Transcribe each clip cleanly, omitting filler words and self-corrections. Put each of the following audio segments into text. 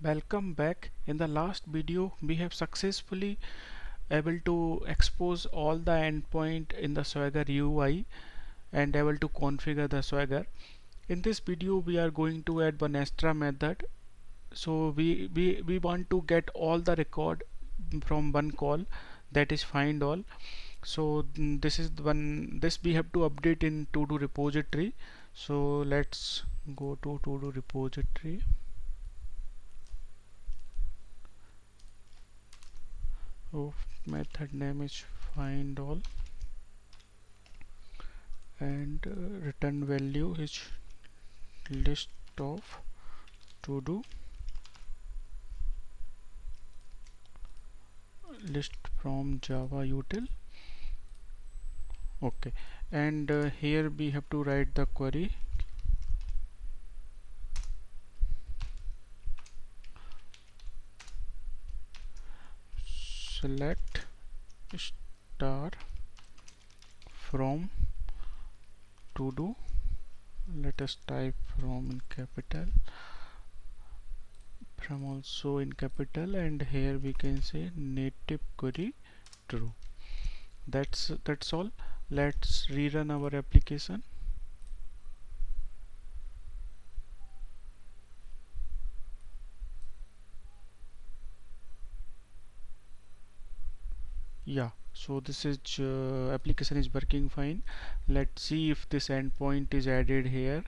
Welcome back. In the last video we have successfully able to expose all the endpoint in the Swagger UI and able to configure the Swagger. In this video we are going to add one extra method. So we want to get all the record from one call, that is find all. So this is the one, this we have to update in to do repository. So let's go to do repository of method name is find all and return value is list of to do list from Java util. Okay, and here we have to write the query select star from to do. Let us type from in capital, from also in capital, and here we can say native query true. That's all. Let's rerun our application. Yeah, so this is application is working fine. Let's see if this endpoint is added here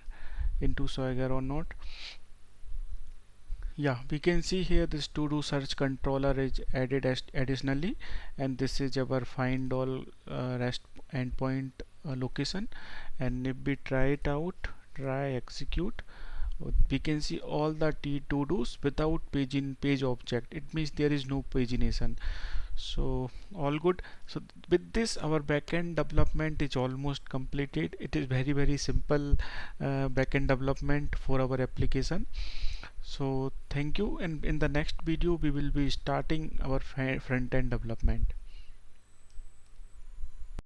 into Swagger or not. Yeah, we can see here this to do search controller is added as additionally, and this is our find all rest endpoint location. And if we try it out, try execute, we can see all the t to do's without page object. It means there is no pagination. So all good. So with this our backend development is almost completed. It is very simple backend development for our application. So thank you, and in the next video we will be starting our front end development.